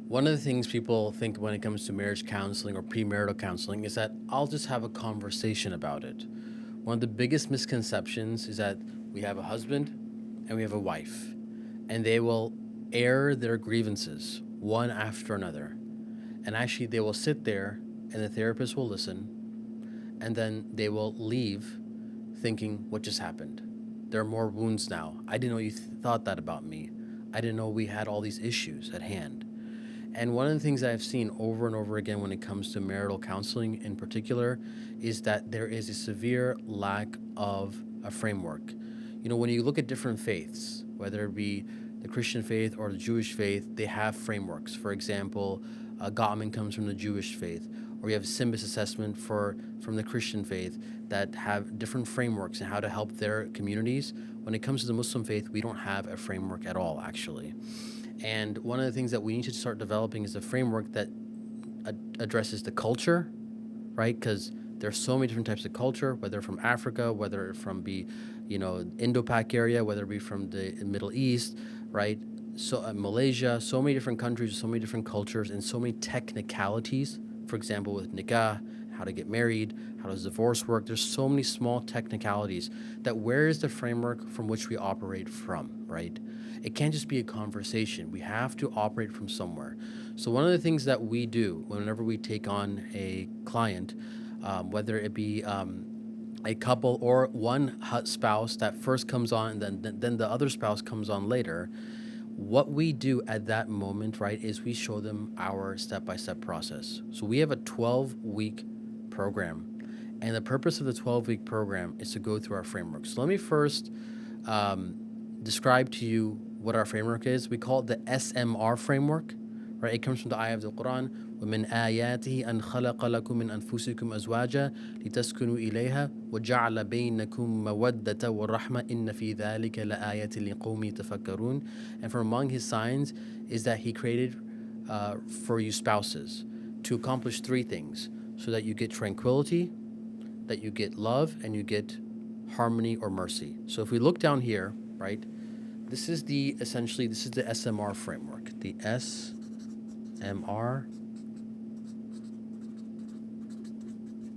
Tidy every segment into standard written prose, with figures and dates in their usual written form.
One of the things people think when it comes to marriage counseling or premarital counseling is that I'll just have a conversation about it. One of the biggest misconceptions is that we have a husband and we have a wife, and they will air their grievances one after another. And actually, they will sit there and the therapist will listen, and then they will leave thinking, what just happened? There are more wounds now. I didn't know you thought that about me. I didn't know we had all these issues at hand. And one of the things I've seen over and over again when it comes to marital counseling in particular is that there is a severe lack of a framework. You know, when you look at different faiths, whether it be the Christian faith or the Jewish faith, they have frameworks. For example, Gottman comes from the Jewish faith, or you have a symbis assessment from the Christian faith that have different frameworks and how to help their communities. When it comes to the Muslim faith, we don't have a framework at all, actually. And one of the things that we need to start developing is a framework that addresses the culture, right? Because there's so many different types of culture, whether from Africa, whether from Indo-Pak area, whether it be from the Middle East, right? So Malaysia, so many different countries, so many different cultures, and so many technicalities. For example, with nikah, how to get married, how does divorce work? There's so many small technicalities that where is the framework from which we operate from, right? It can't just be a conversation. We have to operate from somewhere. So one of the things that we do whenever we take on a client, whether it be a couple or one spouse that first comes on and then the other spouse comes on later, what we do at that moment, right, is we show them our step-by-step process. So we have a 12-week program, and the purpose of the 12-week program is to go through our framework. So let me first describe to you what our framework is. We call it the SMR Framework, right? It comes from the ayah of the Quran, وَمِنْ آيَاتِهِ أَنْ خَلَقَ لَكُم مِّنْ أَنفُسِكُمْ أَزْوَاجًا لِتَسْكُنُوا إِلَيْهَا وَجَعَلَ بَيْنَكُم مَّوَدَّةً وَرَحْمَةً إِنَّ فِي ذَلِكَ لَآيَةٍ لِقَوْمٍ يَتَفَكَّرُونَ. And from among his signs is that he created for you spouses to accomplish three things, so that you get tranquility, that you get love, and you get harmony or mercy. So if we look down here, right, this is the SMR framework, the SMR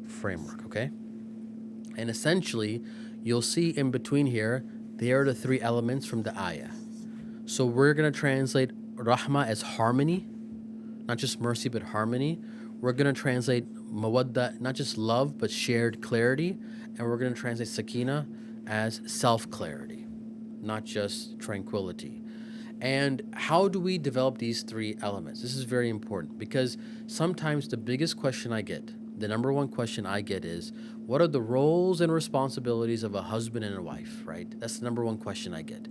framework, okay? And essentially, you'll see in between here, there are the three elements from the ayah. So we're going to translate rahmah as harmony, not just mercy, but harmony. We're going to translate mawaddah, not just love, but shared clarity. And we're going to translate sakinah as self-clarity, not just tranquility. And how do we develop these three elements? This is very important because sometimes the biggest question I get, the number one question I get is, what are the roles and responsibilities of a husband and a wife, right? That's the number one question I get.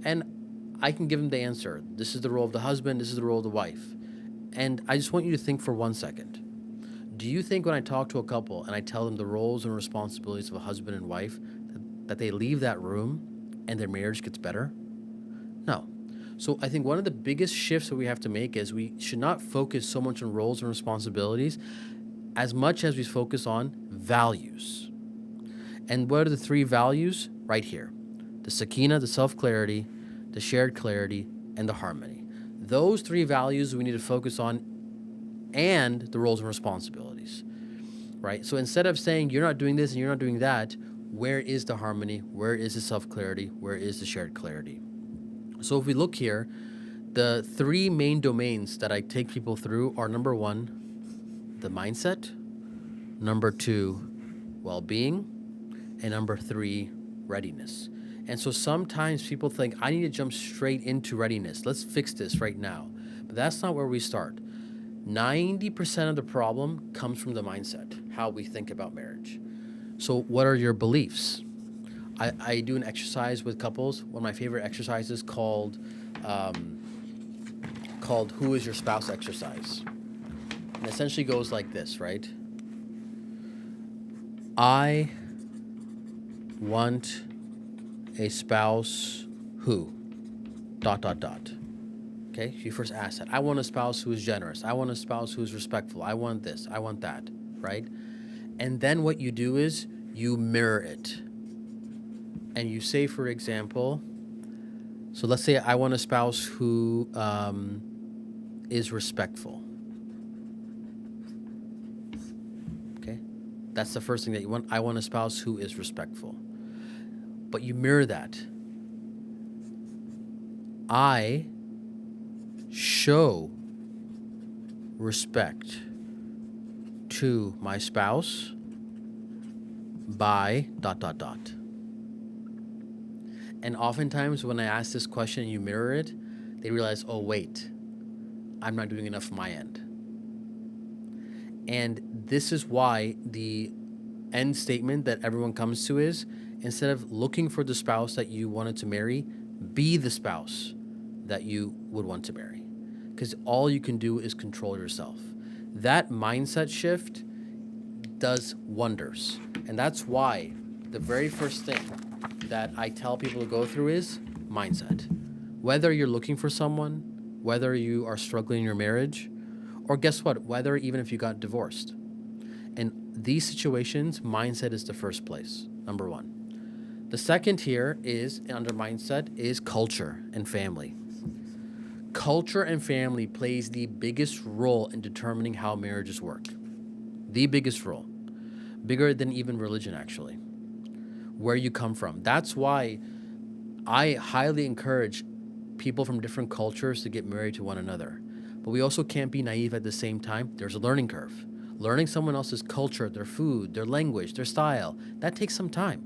And I can give them the answer. This is the role of the husband, this is the role of the wife. And I just want you to think for 1 second. Do you think when I talk to a couple and I tell them the roles and responsibilities of a husband and wife, that they leave that room and their marriage gets better? No. So I think one of the biggest shifts that we have to make is we should not focus so much on roles and responsibilities as much as we focus on values. And what are the three values? Right here. The sakinah, the self-clarity, the shared clarity, and the harmony. Those three values we need to focus on, and the roles and responsibilities, right? So instead of saying you're not doing this and you're not doing that, where is the harmony? Where is the self-clarity? Where is the shared clarity? So if we look here, the three main domains that I take people through are, number one, the mindset, number two, well-being, and number three, readiness. And so sometimes people think, I need to jump straight into readiness. Let's fix this right now. But that's not where we start. 90% of the problem comes from the mindset, how we think about marriage. So what are your beliefs? I do an exercise with couples, one of my favorite exercises called Who is Your Spouse exercise. And it essentially goes like this, right? I want a spouse who, ... Okay, you first ask that. I want a spouse who is generous. I want a spouse who is respectful. I want this. I want that, right? And then what you do is you mirror it. And you say, for example, so let's say I want a spouse who is respectful. Okay? That's the first thing that you want. I want a spouse who is respectful. But you mirror that. I show respect to my spouse by ... And oftentimes when I ask this question and you mirror it, they realize, oh, wait, I'm not doing enough on my end. And this is why the end statement that everyone comes to is, instead of looking for the spouse that you wanted to marry, be the spouse that you would want to marry. Because all you can do is control yourself. That mindset shift does wonders. And that's why the very first thing that I tell people to go through is mindset. Whether you're looking for someone, whether you are struggling in your marriage, or guess what, whether even if you got divorced. In these situations, mindset is the first place, number one. The second here is, under mindset, is culture and family. Culture and family plays the biggest role in determining how marriages work. The biggest role. Bigger than even religion, actually. Where you come from. That's why I highly encourage people from different cultures to get married to one another. But we also can't be naive at the same time. There's a learning curve. Learning someone else's culture, their food, their language, their style, that takes some time,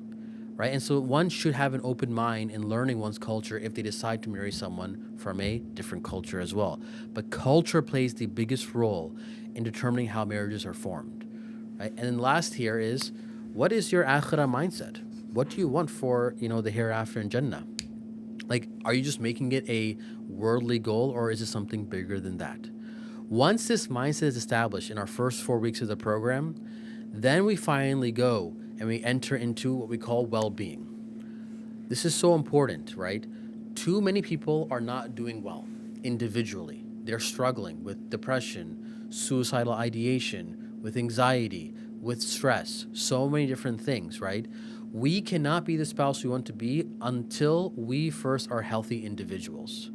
right? And so one should have an open mind in learning one's culture if they decide to marry someone from a different culture as well. But culture plays the biggest role in determining how marriages are formed, right? And then last here is, what is your akhirah mindset? What do you want for, the hereafter in Jannah? Like, are you just making it a worldly goal, or is it something bigger than that? Once this mindset is established in our first 4 weeks of the program, then we finally go and we enter into what we call well-being. This is so important, right? Too many people are not doing well individually. They're struggling with depression, suicidal ideation, with anxiety, with stress, so many different things, right? We cannot be the spouse we want to be until we first are healthy individuals.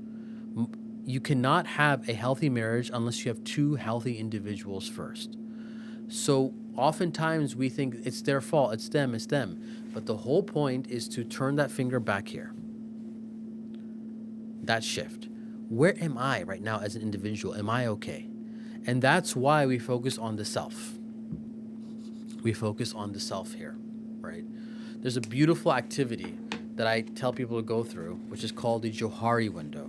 You cannot have a healthy marriage unless you have two healthy individuals first. So oftentimes we think it's their fault, it's them. But the whole point is to turn that finger back here. That shift. Where am I right now as an individual? Am I okay? And that's why we focus on the self. We focus on the self here, right? There's a beautiful activity that I tell people to go through, which is called the Johari window.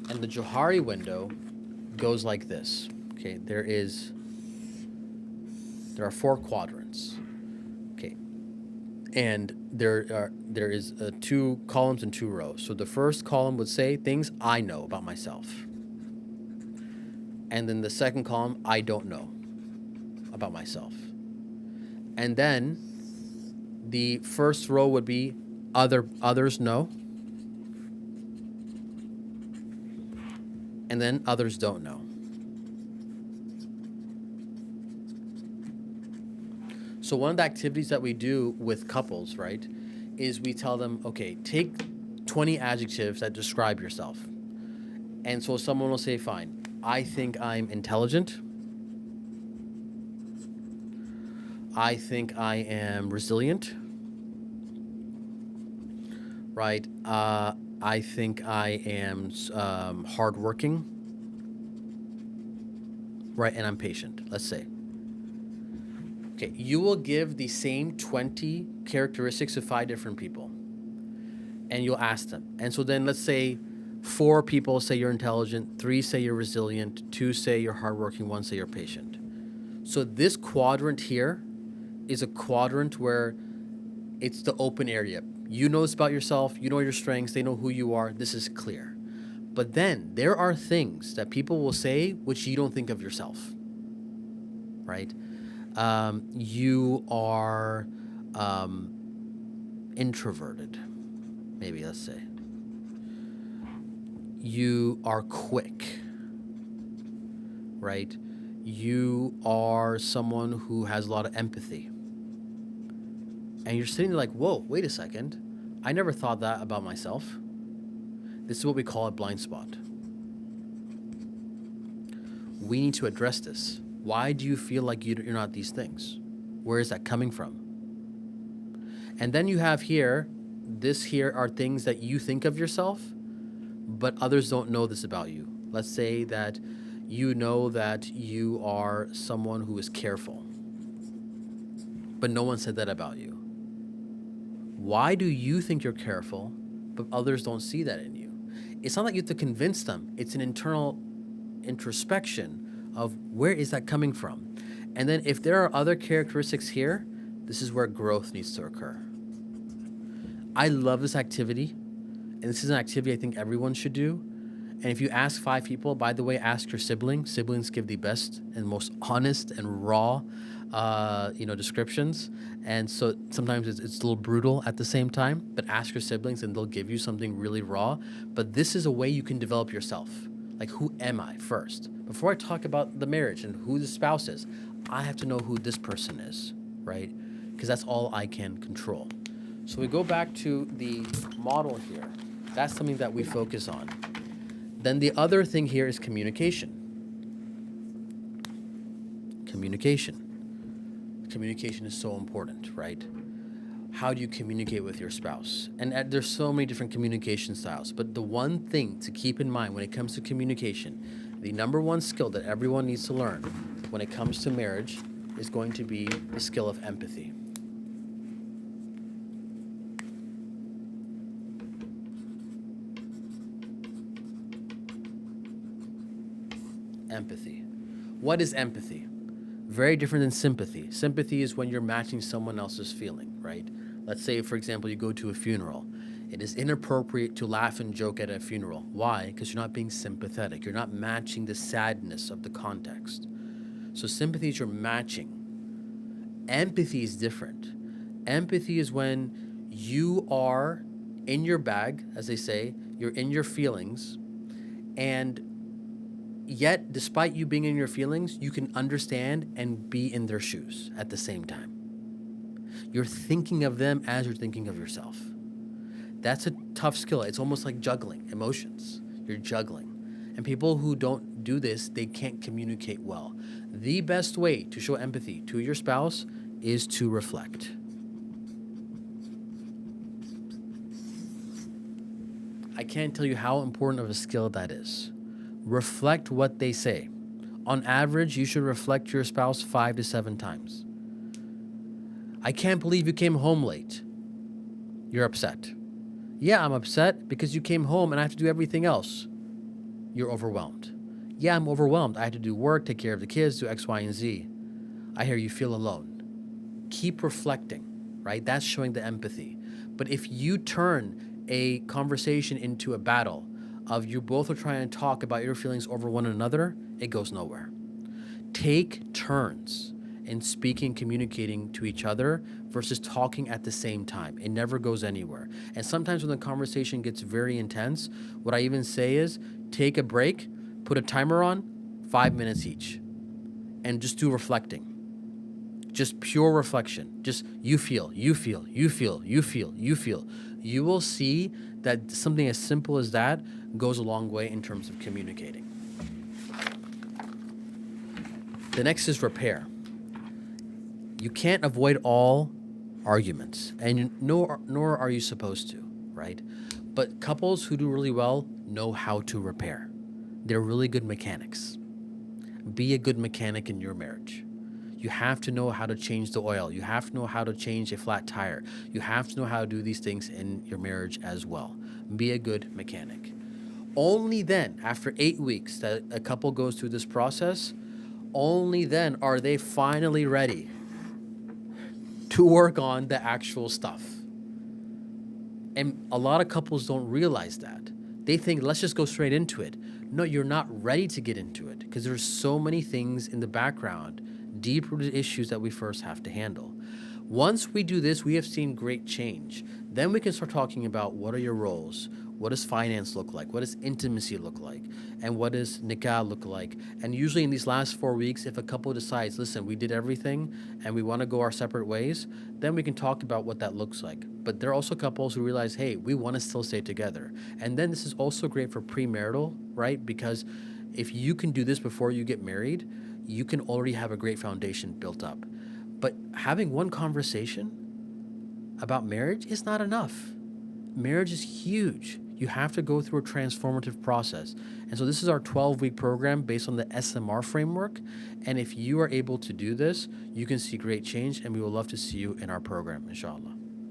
And the Johari window goes like this. Okay, there are 4 quadrants. Okay, and there is 2 columns and 2 rows. So the first column would say things I know about myself, and then the second column, I don't know about myself, and then the first row would be others know, and then others don't know. So one of the activities that we do with couples, right, is we tell them, okay, take 20 adjectives that describe yourself. And so someone will say, fine, I think I'm intelligent. I think I am resilient. Right? I think I am hardworking. Right? And I'm patient, let's say. Okay, you will give the same 20 characteristics to 5 different people. And you'll ask them. And so then let's say 4 people say you're intelligent, 3 say you're resilient, 2 say you're hardworking, 1 say you're patient. So this quadrant here is a quadrant where it's the open area. You know this about yourself, you know your strengths, they know who you are, this is clear. But then there are things that people will say which you don't think of yourself, right? You are introverted, maybe, let's say. You are quick, right? You are someone who has a lot of empathy. And you're sitting there like, whoa, wait a second. I never thought that about myself. This is what we call a blind spot. we need to address this. Why do you feel like you're not these things? Where is that coming from? And then you have here, this here are things that you think of yourself, but others don't know this about you. Let's say that you know that you are someone who is careful, but no one said that about you. Why do you think you're careful, but others don't see that in you? It's not like you have to convince them. It's an internal introspection of where is that coming from? And then if there are other characteristics here, this is where growth needs to occur. I love this activity, and this is an activity I think everyone should do. And if you ask 5 people, by the way, ask your siblings. Siblings give the best and most honest and raw, descriptions. And so sometimes it's a little brutal at the same time, but ask your siblings and they'll give you something really raw. But this is a way you can develop yourself. Like, who am I first? Before I talk about the marriage and who the spouse is, I have to know who this person is, right? Because that's all I can control. So we go back to the model here. That's something that we focus on. Then the other thing here is communication. Communication is so important, right? How do you communicate with your spouse? And there's so many different communication styles, but the one thing to keep in mind when it comes to communication, the number one skill that everyone needs to learn when it comes to marriage is going to be the skill of empathy. Empathy. What is empathy? Very different than sympathy. Sympathy is when you're matching someone else's feeling, right? Let's say, for example, you go to a funeral. It is inappropriate to laugh and joke at a funeral. Why? Because you're not being sympathetic. You're not matching the sadness of the context. So sympathy is you're matching. Empathy is different. Empathy is when you are in your bag, as they say, you're in your feelings, and yet, despite you being in your feelings, you can understand and be in their shoes at the same time. You're thinking of them as you're thinking of yourself. That's a tough skill. It's almost like juggling emotions. You're juggling. And people who don't do this, they can't communicate well. The best way to show empathy to your spouse is to reflect. I can't tell you how important of a skill that is. Reflect what they say. On average, you should reflect your spouse 5 to 7 times. I can't believe you came home late. You're upset. Yeah, I'm upset because you came home and I have to do everything else. You're overwhelmed. Yeah, I'm overwhelmed. I have to do work, take care of the kids, do X, Y, and Z. I hear you feel alone. Keep reflecting, right? That's showing the empathy. But if you turn a conversation into a battle of you both are trying to talk about your feelings over one another, it goes nowhere. Take turns in speaking, communicating to each other versus talking at the same time. It never goes anywhere. And sometimes when the conversation gets very intense, what I even say is take a break, put a timer on, 5 minutes each, and just do reflecting. Just pure reflection. Just you feel. You will see that something as simple as that goes a long way in terms of communicating. The next is repair. You can't avoid all arguments, and nor are you supposed to, right? But couples who do really well know how to repair. They're really good mechanics. Be a good mechanic in your marriage. You have to know how to change the oil. You have to know how to change a flat tire. You have to know how to do these things in your marriage as well. Be a good mechanic. Only then, after 8 weeks that a couple goes through this process, only then are they finally ready to work on the actual stuff. And a lot of couples don't realize that. They think, let's just go straight into it. No, you're not ready to get into it because there's so many things in the background, deep-rooted issues that we first have to handle. Once we do this, we have seen great change. Then we can start talking about what are your roles? What does finance look like? What does intimacy look like? And what does nikah look like? And usually in these last 4 weeks, if a couple decides, listen, we did everything and we want to go our separate ways, then we can talk about what that looks like. But there are also couples who realize, hey, we want to still stay together. And then this is also great for premarital, right? Because If you can do this before you get married, you can already have a great foundation built up. But having one conversation about marriage is not enough. Marriage is huge. You have to go through a transformative process. And so this is our 12-week program based on the SMR framework. And if you are able to do this, you can see great change, and we would love to see you in our program, inshallah.